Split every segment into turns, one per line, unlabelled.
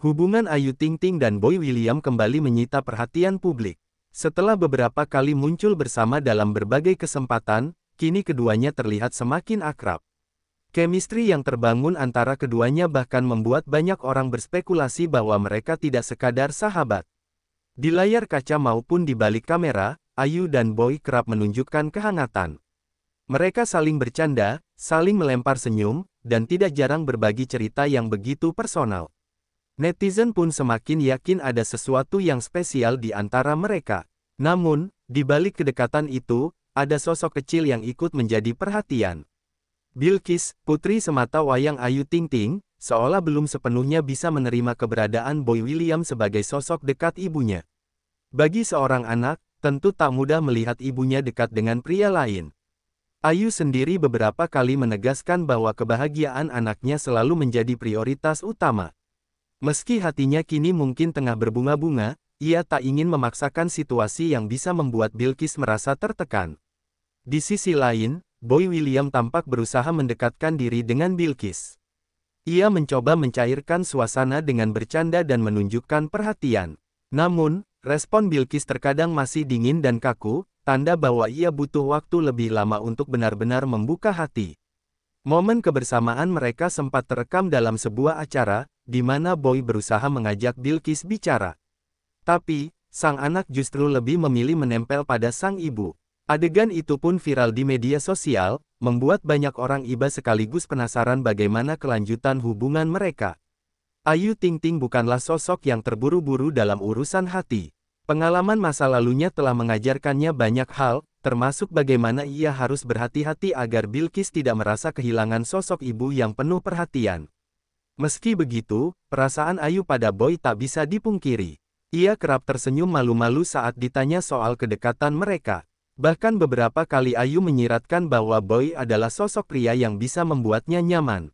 Hubungan Ayu Ting Ting dan Boy William kembali menyita perhatian publik. Setelah beberapa kali muncul bersama dalam berbagai kesempatan, kini keduanya terlihat semakin akrab. Chemistry yang terbangun antara keduanya bahkan membuat banyak orang berspekulasi bahwa mereka tidak sekadar sahabat. Di layar kaca maupun di balik kamera, Ayu dan Boy kerap menunjukkan kehangatan. Mereka saling bercanda, saling melempar senyum, dan tidak jarang berbagi cerita yang begitu personal. Netizen pun semakin yakin ada sesuatu yang spesial di antara mereka. Namun, di balik kedekatan itu, ada sosok kecil yang ikut menjadi perhatian. Bilqis, putri semata wayang Ayu Ting Ting, seolah belum sepenuhnya bisa menerima keberadaan Boy William sebagai sosok dekat ibunya. Bagi seorang anak, tentu tak mudah melihat ibunya dekat dengan pria lain. Ayu sendiri beberapa kali menegaskan bahwa kebahagiaan anaknya selalu menjadi prioritas utama. Meski hatinya kini mungkin tengah berbunga-bunga, ia tak ingin memaksakan situasi yang bisa membuat Bilqis merasa tertekan. Di sisi lain, Boy William tampak berusaha mendekatkan diri dengan Bilqis. Ia mencoba mencairkan suasana dengan bercanda dan menunjukkan perhatian. Namun, respon Bilqis terkadang masih dingin dan kaku, tanda bahwa ia butuh waktu lebih lama untuk benar-benar membuka hati. Momen kebersamaan mereka sempat terekam dalam sebuah acara, di mana Boy berusaha mengajak Bilqis bicara. Tapi, sang anak justru lebih memilih menempel pada sang ibu. Adegan itu pun viral di media sosial, membuat banyak orang iba sekaligus penasaran bagaimana kelanjutan hubungan mereka. Ayu Ting Ting bukanlah sosok yang terburu-buru dalam urusan hati. Pengalaman masa lalunya telah mengajarkannya banyak hal, termasuk bagaimana ia harus berhati-hati agar Bilqis tidak merasa kehilangan sosok ibu yang penuh perhatian. Meski begitu, perasaan Ayu pada Boy tak bisa dipungkiri. Ia kerap tersenyum malu-malu saat ditanya soal kedekatan mereka. Bahkan beberapa kali Ayu menyiratkan bahwa Boy adalah sosok pria yang bisa membuatnya nyaman.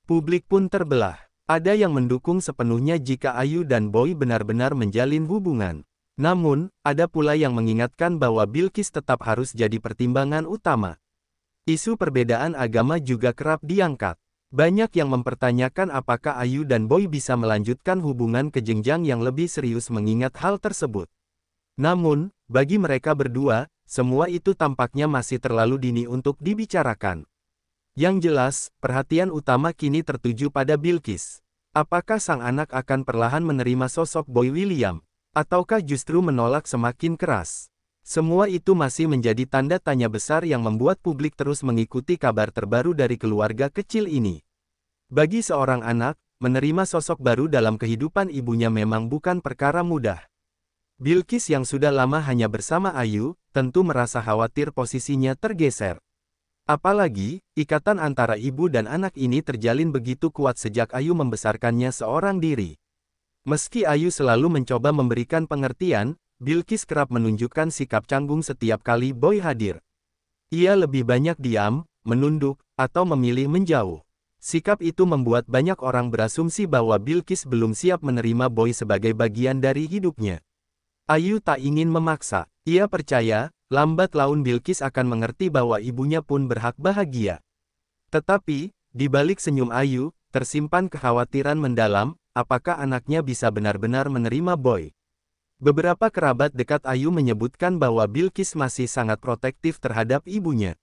Publik pun terbelah. Ada yang mendukung sepenuhnya jika Ayu dan Boy benar-benar menjalin hubungan. Namun, ada pula yang mengingatkan bahwa Bilqis tetap harus jadi pertimbangan utama. Isu perbedaan agama juga kerap diangkat. Banyak yang mempertanyakan apakah Ayu dan Boy bisa melanjutkan hubungan ke jenjang yang lebih serius mengingat hal tersebut. Namun, bagi mereka berdua, semua itu tampaknya masih terlalu dini untuk dibicarakan. Yang jelas, perhatian utama kini tertuju pada Bilqis. Apakah sang anak akan perlahan menerima sosok Boy William? Ataukah justru menolak semakin keras? Semua itu masih menjadi tanda tanya besar yang membuat publik terus mengikuti kabar terbaru dari keluarga kecil ini. Bagi seorang anak, menerima sosok baru dalam kehidupan ibunya memang bukan perkara mudah. Bilqis yang sudah lama hanya bersama Ayu, tentu merasa khawatir posisinya tergeser. Apalagi, ikatan antara ibu dan anak ini terjalin begitu kuat sejak Ayu membesarkannya seorang diri. Meski Ayu selalu mencoba memberikan pengertian, Bilqis kerap menunjukkan sikap canggung setiap kali Boy hadir. Ia lebih banyak diam, menunduk, atau memilih menjauh. Sikap itu membuat banyak orang berasumsi bahwa Bilqis belum siap menerima Boy sebagai bagian dari hidupnya. Ayu tak ingin memaksa. Ia percaya, lambat laun Bilqis akan mengerti bahwa ibunya pun berhak bahagia. Tetapi, di balik senyum Ayu, tersimpan kekhawatiran mendalam. Apakah anaknya bisa benar-benar menerima Boy? Beberapa kerabat dekat Ayu menyebutkan bahwa Bilqis masih sangat protektif terhadap ibunya.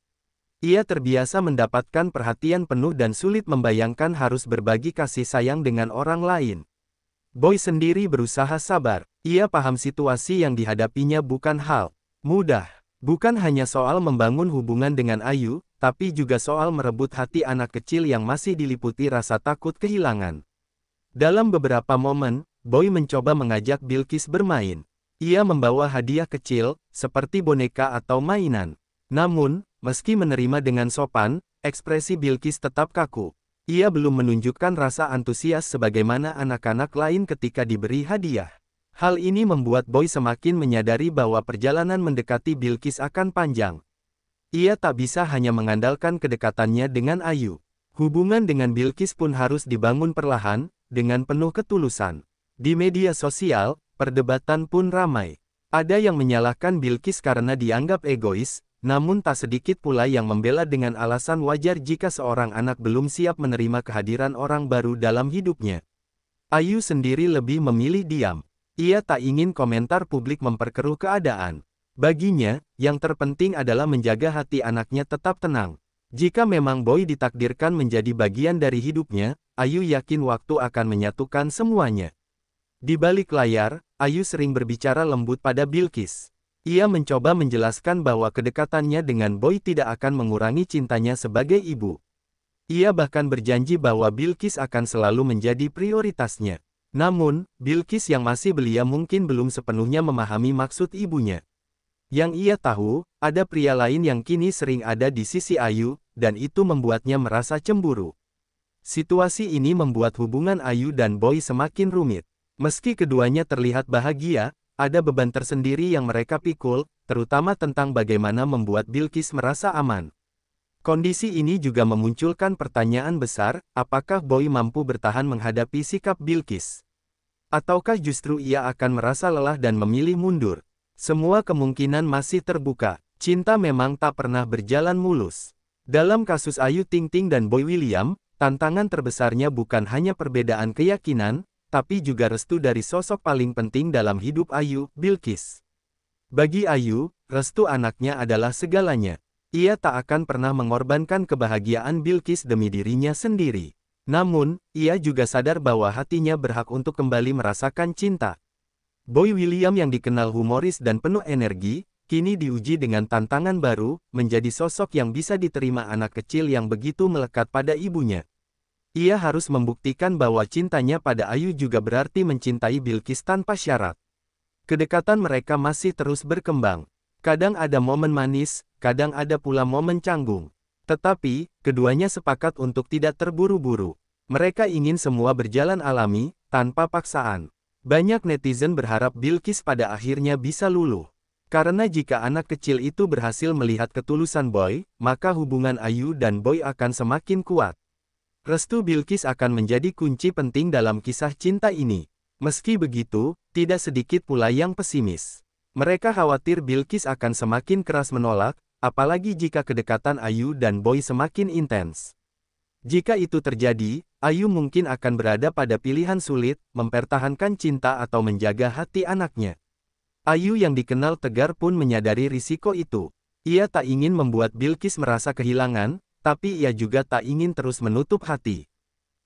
Ia terbiasa mendapatkan perhatian penuh dan sulit membayangkan harus berbagi kasih sayang dengan orang lain. Boy sendiri berusaha sabar. Ia paham situasi yang dihadapinya bukan hal mudah. Bukan hanya soal membangun hubungan dengan Ayu, tapi juga soal merebut hati anak kecil yang masih diliputi rasa takut kehilangan. Dalam beberapa momen, Boy mencoba mengajak Bilqis bermain. Ia membawa hadiah kecil, seperti boneka atau mainan. Namun, meski menerima dengan sopan, ekspresi Bilqis tetap kaku. Ia belum menunjukkan rasa antusias sebagaimana anak-anak lain ketika diberi hadiah. Hal ini membuat Boy semakin menyadari bahwa perjalanan mendekati Bilqis akan panjang. Ia tak bisa hanya mengandalkan kedekatannya dengan Ayu. Hubungan dengan Bilqis pun harus dibangun perlahan, dengan penuh ketulusan. Di media sosial, perdebatan pun ramai. Ada yang menyalahkan Bilqis karena dianggap egois, namun tak sedikit pula yang membela dengan alasan wajar jika seorang anak belum siap menerima kehadiran orang baru dalam hidupnya. Ayu sendiri lebih memilih diam. Ia tak ingin komentar publik memperkeruh keadaan. Baginya, yang terpenting adalah menjaga hati anaknya tetap tenang. Jika memang Boy ditakdirkan menjadi bagian dari hidupnya, Ayu yakin waktu akan menyatukan semuanya. Di balik layar, Ayu sering berbicara lembut pada Bilqis. Ia mencoba menjelaskan bahwa kedekatannya dengan Boy tidak akan mengurangi cintanya sebagai ibu. Ia bahkan berjanji bahwa Bilqis akan selalu menjadi prioritasnya. Namun, Bilqis yang masih belia mungkin belum sepenuhnya memahami maksud ibunya. Yang ia tahu, ada pria lain yang kini sering ada di sisi Ayu, dan itu membuatnya merasa cemburu. Situasi ini membuat hubungan Ayu dan Boy semakin rumit. Meski keduanya terlihat bahagia, ada beban tersendiri yang mereka pikul, terutama tentang bagaimana membuat Bilqis merasa aman. Kondisi ini juga memunculkan pertanyaan besar, apakah Boy mampu bertahan menghadapi sikap Bilqis? Ataukah justru ia akan merasa lelah dan memilih mundur? Semua kemungkinan masih terbuka. Cinta memang tak pernah berjalan mulus. Dalam kasus Ayu Ting Ting dan Boy William, tantangan terbesarnya bukan hanya perbedaan keyakinan, tapi juga restu dari sosok paling penting dalam hidup Ayu, Bilqis. Bagi Ayu, restu anaknya adalah segalanya. Ia tak akan pernah mengorbankan kebahagiaan Bilqis demi dirinya sendiri. Namun, ia juga sadar bahwa hatinya berhak untuk kembali merasakan cinta. Boy William yang dikenal humoris dan penuh energi, kini diuji dengan tantangan baru, menjadi sosok yang bisa diterima anak kecil yang begitu melekat pada ibunya. Ia harus membuktikan bahwa cintanya pada Ayu juga berarti mencintai Bilqis tanpa syarat. Kedekatan mereka masih terus berkembang. Kadang ada momen manis, kadang ada pula momen canggung. Tetapi, keduanya sepakat untuk tidak terburu-buru. Mereka ingin semua berjalan alami, tanpa paksaan. Banyak netizen berharap Bilqis pada akhirnya bisa luluh. Karena jika anak kecil itu berhasil melihat ketulusan Boy, maka hubungan Ayu dan Boy akan semakin kuat. Restu Bilqis akan menjadi kunci penting dalam kisah cinta ini. Meski begitu, tidak sedikit pula yang pesimis. Mereka khawatir Bilqis akan semakin keras menolak, apalagi jika kedekatan Ayu dan Boy semakin intens. Jika itu terjadi, Ayu mungkin akan berada pada pilihan sulit, mempertahankan cinta atau menjaga hati anaknya. Ayu yang dikenal tegar pun menyadari risiko itu. Ia tak ingin membuat Bilqis merasa kehilangan, tapi ia juga tak ingin terus menutup hati.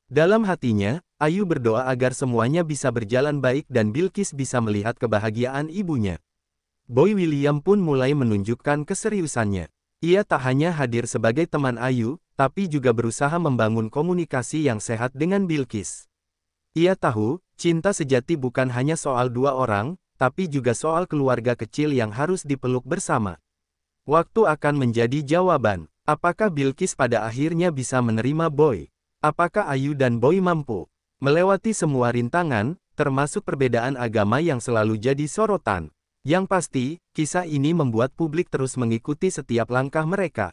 Dalam hatinya, Ayu berdoa agar semuanya bisa berjalan baik dan Bilqis bisa melihat kebahagiaan ibunya. Boy William pun mulai menunjukkan keseriusannya. Ia tak hanya hadir sebagai teman Ayu, tapi juga berusaha membangun komunikasi yang sehat dengan Bilqis. Ia tahu, cinta sejati bukan hanya soal dua orang, tapi juga soal keluarga kecil yang harus dipeluk bersama. Waktu akan menjadi jawaban. Apakah Bilqis pada akhirnya bisa menerima Boy? Apakah Ayu dan Boy mampu melewati semua rintangan, termasuk perbedaan agama yang selalu jadi sorotan? Yang pasti, kisah ini membuat publik terus mengikuti setiap langkah mereka.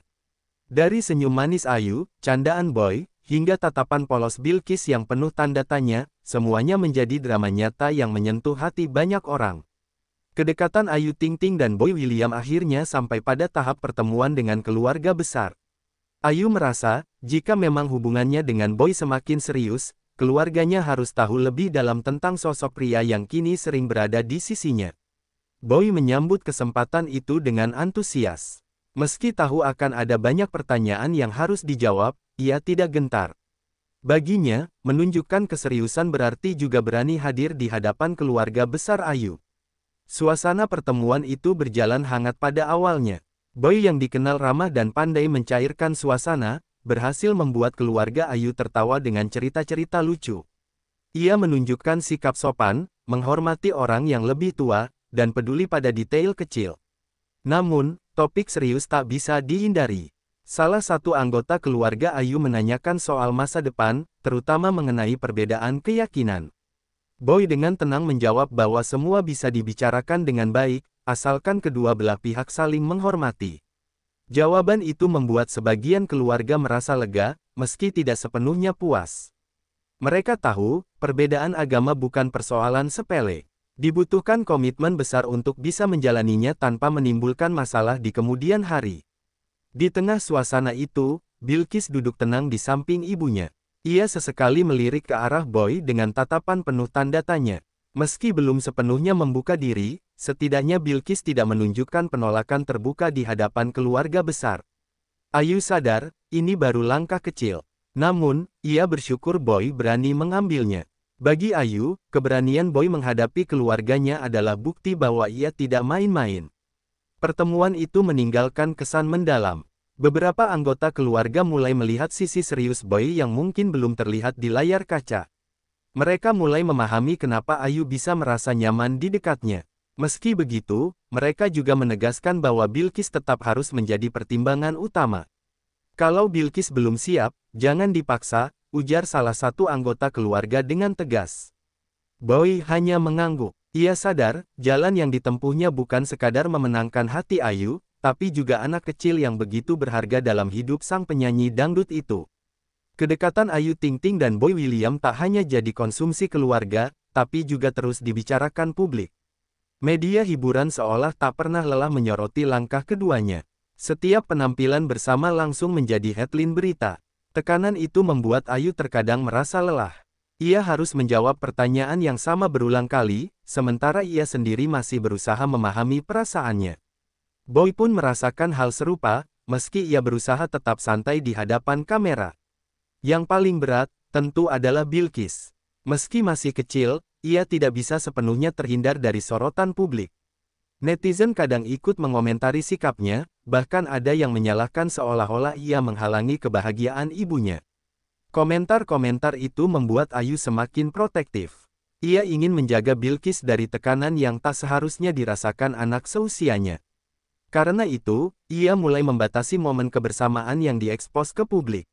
Dari senyum manis Ayu, candaan Boy, hingga tatapan polos Bilqis yang penuh tanda tanya, semuanya menjadi drama nyata yang menyentuh hati banyak orang. Kedekatan Ayu Ting Ting dan Boy William akhirnya sampai pada tahap pertemuan dengan keluarga besar. Ayu merasa, jika memang hubungannya dengan Boy semakin serius, keluarganya harus tahu lebih dalam tentang sosok pria yang kini sering berada di sisinya. Boy menyambut kesempatan itu dengan antusias. Meski tahu akan ada banyak pertanyaan yang harus dijawab, ia tidak gentar. Baginya, menunjukkan keseriusan berarti juga berani hadir di hadapan keluarga besar Ayu. Suasana pertemuan itu berjalan hangat pada awalnya. Boy yang dikenal ramah dan pandai mencairkan suasana, berhasil membuat keluarga Ayu tertawa dengan cerita-cerita lucu. Ia menunjukkan sikap sopan, menghormati orang yang lebih tua, dan peduli pada detail kecil. Namun, topik serius tak bisa dihindari. Salah satu anggota keluarga Ayu menanyakan soal masa depan, terutama mengenai perbedaan keyakinan. Boy dengan tenang menjawab bahwa semua bisa dibicarakan dengan baik, asalkan kedua belah pihak saling menghormati. Jawaban itu membuat sebagian keluarga merasa lega, meski tidak sepenuhnya puas. Mereka tahu, perbedaan agama bukan persoalan sepele. Dibutuhkan komitmen besar untuk bisa menjalaninya tanpa menimbulkan masalah di kemudian hari. Di tengah suasana itu, Bilqis duduk tenang di samping ibunya. Ia sesekali melirik ke arah Boy dengan tatapan penuh tanda tanya. Meski belum sepenuhnya membuka diri, setidaknya Bilqis tidak menunjukkan penolakan terbuka di hadapan keluarga besar. Ayu sadar, ini baru langkah kecil. Namun, ia bersyukur Boy berani mengambilnya. Bagi Ayu, keberanian Boy menghadapi keluarganya adalah bukti bahwa ia tidak main-main. Pertemuan itu meninggalkan kesan mendalam. Beberapa anggota keluarga mulai melihat sisi serius Boy yang mungkin belum terlihat di layar kaca. Mereka mulai memahami kenapa Ayu bisa merasa nyaman di dekatnya. Meski begitu, mereka juga menegaskan bahwa Bilqis tetap harus menjadi pertimbangan utama. Kalau Bilqis belum siap, jangan dipaksa, ujar salah satu anggota keluarga dengan tegas. Boy hanya mengangguk. Ia sadar, jalan yang ditempuhnya bukan sekadar memenangkan hati Ayu, tapi juga anak kecil yang begitu berharga dalam hidup sang penyanyi dangdut itu. Kedekatan Ayu Ting Ting dan Boy William tak hanya jadi konsumsi keluarga, tapi juga terus dibicarakan publik. Media hiburan seolah tak pernah lelah menyoroti langkah keduanya. Setiap penampilan bersama langsung menjadi headline berita. Tekanan itu membuat Ayu terkadang merasa lelah. Ia harus menjawab pertanyaan yang sama berulang kali, sementara ia sendiri masih berusaha memahami perasaannya. Boy pun merasakan hal serupa, meski ia berusaha tetap santai di hadapan kamera. Yang paling berat, tentu adalah Bilqis. Meski masih kecil, ia tidak bisa sepenuhnya terhindar dari sorotan publik. Netizen kadang ikut mengomentari sikapnya, bahkan ada yang menyalahkan seolah-olah ia menghalangi kebahagiaan ibunya. Komentar-komentar itu membuat Ayu semakin protektif. Ia ingin menjaga Bilqis dari tekanan yang tak seharusnya dirasakan anak seusianya. Karena itu, ia mulai membatasi momen kebersamaan yang diekspos ke publik.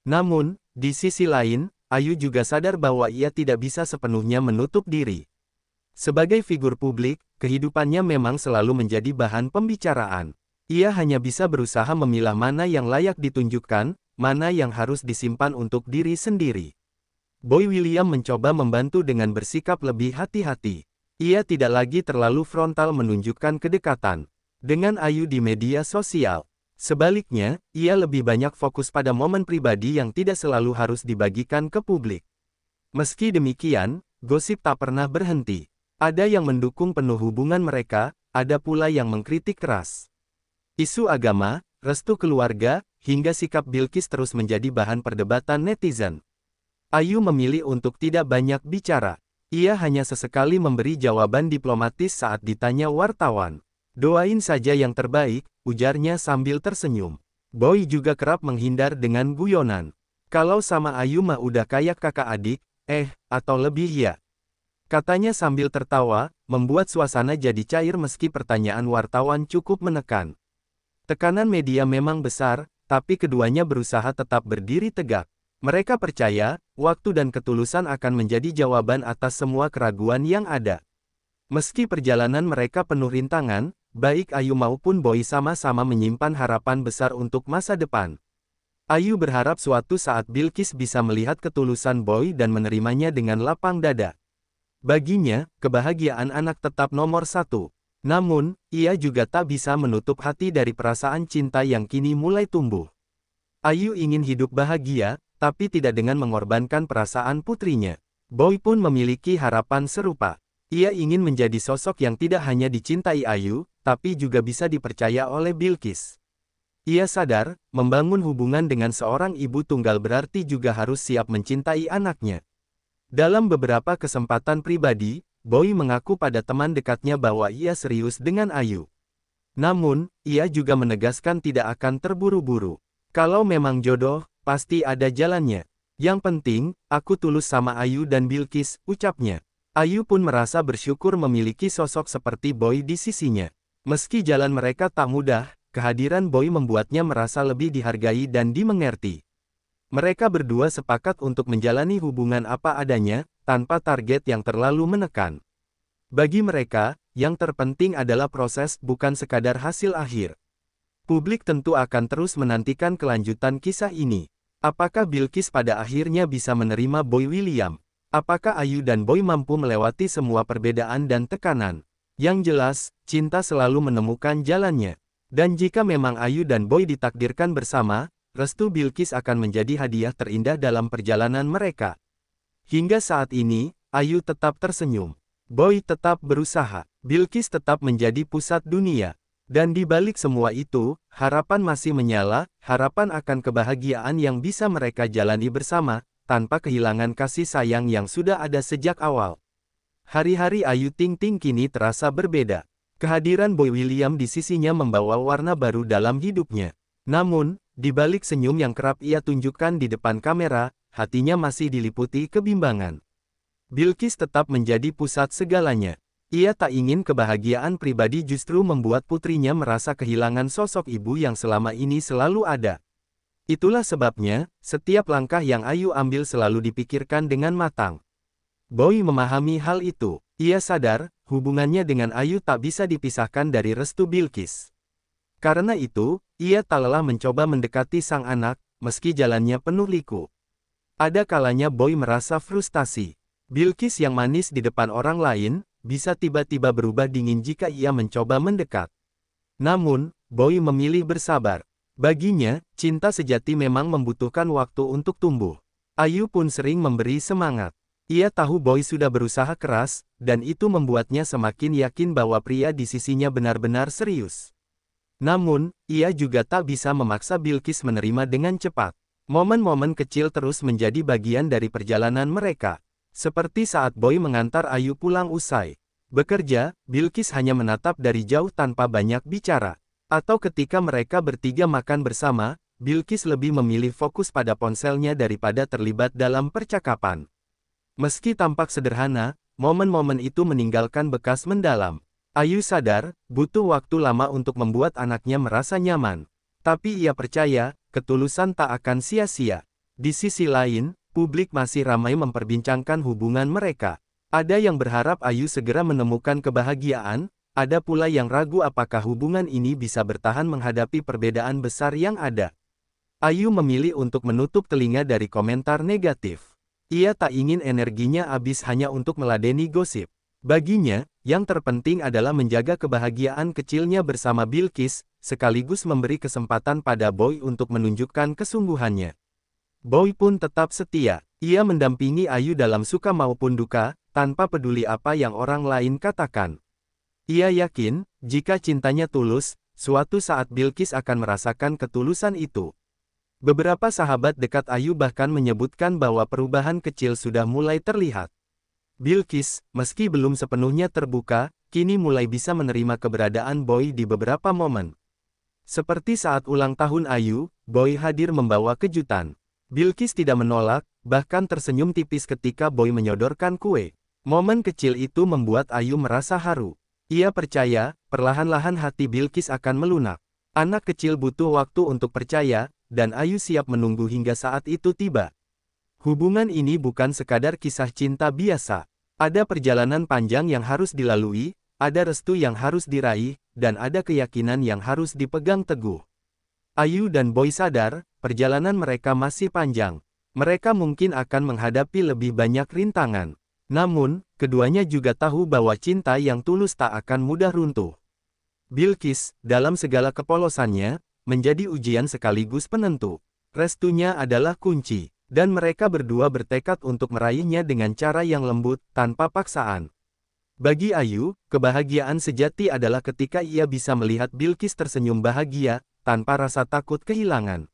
Namun, di sisi lain, Ayu juga sadar bahwa ia tidak bisa sepenuhnya menutup diri. Sebagai figur publik, kehidupannya memang selalu menjadi bahan pembicaraan. Ia hanya bisa berusaha memilah mana yang layak ditunjukkan, mana yang harus disimpan untuk diri sendiri. Boy William mencoba membantu dengan bersikap lebih hati-hati. Ia tidak lagi terlalu frontal menunjukkan kedekatan dengan Ayu di media sosial. Sebaliknya, ia lebih banyak fokus pada momen pribadi yang tidak selalu harus dibagikan ke publik. Meski demikian, gosip tak pernah berhenti. Ada yang mendukung penuh hubungan mereka, ada pula yang mengkritik keras. Isu agama, restu keluarga, hingga sikap Bilqis terus menjadi bahan perdebatan netizen. Ayu memilih untuk tidak banyak bicara. Ia hanya sesekali memberi jawaban diplomatis saat ditanya wartawan. Doain saja yang terbaik, ujarnya sambil tersenyum. Boy juga kerap menghindar dengan guyonan. Kalau sama Ayu mah udah kayak kakak adik, atau lebih ya. Katanya sambil tertawa, membuat suasana jadi cair meski pertanyaan wartawan cukup menekan. Tekanan media memang besar, tapi keduanya berusaha tetap berdiri tegak. Mereka percaya, waktu dan ketulusan akan menjadi jawaban atas semua keraguan yang ada. Meski perjalanan mereka penuh rintangan, baik Ayu maupun Boy sama-sama menyimpan harapan besar untuk masa depan. Ayu berharap suatu saat Bilqis bisa melihat ketulusan Boy dan menerimanya dengan lapang dada. Baginya, kebahagiaan anak tetap nomor satu. Namun, ia juga tak bisa menutup hati dari perasaan cinta yang kini mulai tumbuh. Ayu ingin hidup bahagia, tapi tidak dengan mengorbankan perasaan putrinya. Boy pun memiliki harapan serupa. Ia ingin menjadi sosok yang tidak hanya dicintai Ayu, tapi juga bisa dipercaya oleh Bilqis. Ia sadar, membangun hubungan dengan seorang ibu tunggal berarti juga harus siap mencintai anaknya. Dalam beberapa kesempatan pribadi, Boy mengaku pada teman dekatnya bahwa ia serius dengan Ayu. Namun, ia juga menegaskan tidak akan terburu-buru. Kalau memang jodoh, pasti ada jalannya. Yang penting, aku tulus sama Ayu dan Bilqis, ucapnya. Ayu pun merasa bersyukur memiliki sosok seperti Boy di sisinya. Meski jalan mereka tak mudah, kehadiran Boy membuatnya merasa lebih dihargai dan dimengerti. Mereka berdua sepakat untuk menjalani hubungan apa adanya, tanpa target yang terlalu menekan. Bagi mereka, yang terpenting adalah proses bukan sekadar hasil akhir. Publik tentu akan terus menantikan kelanjutan kisah ini. Apakah Bilqis pada akhirnya bisa menerima Boy William? Apakah Ayu dan Boy mampu melewati semua perbedaan dan tekanan? Yang jelas, cinta selalu menemukan jalannya. Dan jika memang Ayu dan Boy ditakdirkan bersama, restu Bilqis akan menjadi hadiah terindah dalam perjalanan mereka. Hingga saat ini, Ayu tetap tersenyum. Boy tetap berusaha. Bilqis tetap menjadi pusat dunia. Dan di balik semua itu, harapan masih menyala, harapan akan kebahagiaan yang bisa mereka jalani bersama, tanpa kehilangan kasih sayang yang sudah ada sejak awal. Hari-hari Ayu Ting Ting kini terasa berbeda. Kehadiran Boy William di sisinya membawa warna baru dalam hidupnya. Namun, di balik senyum yang kerap ia tunjukkan di depan kamera, hatinya masih diliputi kebimbangan. Bilqis tetap menjadi pusat segalanya. Ia tak ingin kebahagiaan pribadi justru membuat putrinya merasa kehilangan sosok ibu yang selama ini selalu ada. Itulah sebabnya, setiap langkah yang Ayu ambil selalu dipikirkan dengan matang. Boy memahami hal itu. Ia sadar, hubungannya dengan Ayu tak bisa dipisahkan dari restu Bilqis. Karena itu, ia tak lelah mencoba mendekati sang anak, meski jalannya penuh liku. Ada kalanya Boy merasa frustasi. Bilqis yang manis di depan orang lain, bisa tiba-tiba berubah dingin jika ia mencoba mendekat. Namun, Boy memilih bersabar. Baginya, cinta sejati memang membutuhkan waktu untuk tumbuh. Ayu pun sering memberi semangat. Ia tahu Boy sudah berusaha keras, dan itu membuatnya semakin yakin bahwa pria di sisinya benar-benar serius. Namun, ia juga tak bisa memaksa Bilqis menerima dengan cepat. Momen-momen kecil terus menjadi bagian dari perjalanan mereka. Seperti saat Boy mengantar Ayu pulang usai bekerja, Bilqis hanya menatap dari jauh tanpa banyak bicara. Atau ketika mereka bertiga makan bersama, Bilqis lebih memilih fokus pada ponselnya daripada terlibat dalam percakapan. Meski tampak sederhana, momen-momen itu meninggalkan bekas mendalam. Ayu sadar, butuh waktu lama untuk membuat anaknya merasa nyaman. Tapi ia percaya, ketulusan tak akan sia-sia. Di sisi lain, publik masih ramai memperbincangkan hubungan mereka. Ada yang berharap Ayu segera menemukan kebahagiaan, ada pula yang ragu apakah hubungan ini bisa bertahan menghadapi perbedaan besar yang ada. Ayu memilih untuk menutup telinga dari komentar negatif. Ia tak ingin energinya habis hanya untuk meladeni gosip. Baginya, yang terpenting adalah menjaga kebahagiaan kecilnya bersama Bilqis, sekaligus memberi kesempatan pada Boy untuk menunjukkan kesungguhannya. Boy pun tetap setia. Ia mendampingi Ayu dalam suka maupun duka, tanpa peduli apa yang orang lain katakan. Ia yakin, jika cintanya tulus, suatu saat Bilqis akan merasakan ketulusan itu. Beberapa sahabat dekat Ayu bahkan menyebutkan bahwa perubahan kecil sudah mulai terlihat. Bilqis, meski belum sepenuhnya terbuka, kini mulai bisa menerima keberadaan Boy di beberapa momen. Seperti saat ulang tahun Ayu, Boy hadir membawa kejutan. Bilqis tidak menolak, bahkan tersenyum tipis ketika Boy menyodorkan kue. Momen kecil itu membuat Ayu merasa haru. Ia percaya, perlahan-lahan hati Bilqis akan melunak. Anak kecil butuh waktu untuk percaya, dan Ayu siap menunggu hingga saat itu tiba. Hubungan ini bukan sekadar kisah cinta biasa. Ada perjalanan panjang yang harus dilalui, ada restu yang harus diraih, dan ada keyakinan yang harus dipegang teguh. Ayu dan Boy sadar, perjalanan mereka masih panjang. Mereka mungkin akan menghadapi lebih banyak rintangan. Namun, keduanya juga tahu bahwa cinta yang tulus tak akan mudah runtuh. Bilqis, dalam segala kepolosannya, menjadi ujian sekaligus penentu. Restunya adalah kunci, dan mereka berdua bertekad untuk meraihnya dengan cara yang lembut, tanpa paksaan. Bagi Ayu, kebahagiaan sejati adalah ketika ia bisa melihat Bilqis tersenyum bahagia, tanpa rasa takut kehilangan.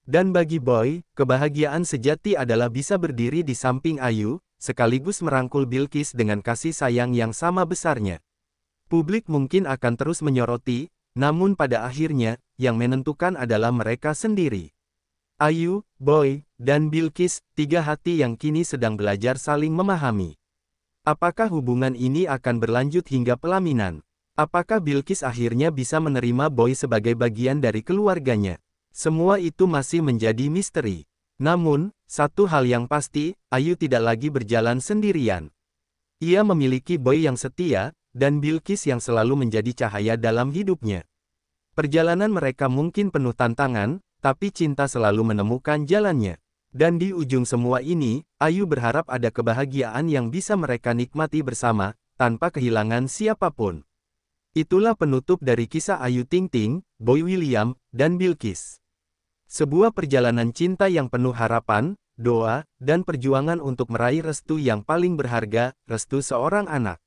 Dan bagi Boy, kebahagiaan sejati adalah bisa berdiri di samping Ayu, sekaligus merangkul Bilqis dengan kasih sayang yang sama besarnya. Publik mungkin akan terus menyoroti, namun pada akhirnya, yang menentukan adalah mereka sendiri. Ayu, Boy, dan Bilqis, tiga hati yang kini sedang belajar saling memahami. Apakah hubungan ini akan berlanjut hingga pelaminan? Apakah Bilqis akhirnya bisa menerima Boy sebagai bagian dari keluarganya? Semua itu masih menjadi misteri. Namun, satu hal yang pasti, Ayu tidak lagi berjalan sendirian. Ia memiliki Boy yang setia, dan Bilqis yang selalu menjadi cahaya dalam hidupnya. Perjalanan mereka mungkin penuh tantangan, tapi cinta selalu menemukan jalannya. Dan di ujung semua ini, Ayu berharap ada kebahagiaan yang bisa mereka nikmati bersama, tanpa kehilangan siapapun. Itulah penutup dari kisah Ayu Ting Ting, Boy William, dan Bilqis. Sebuah perjalanan cinta yang penuh harapan, doa, dan perjuangan untuk meraih restu yang paling berharga, restu seorang anak.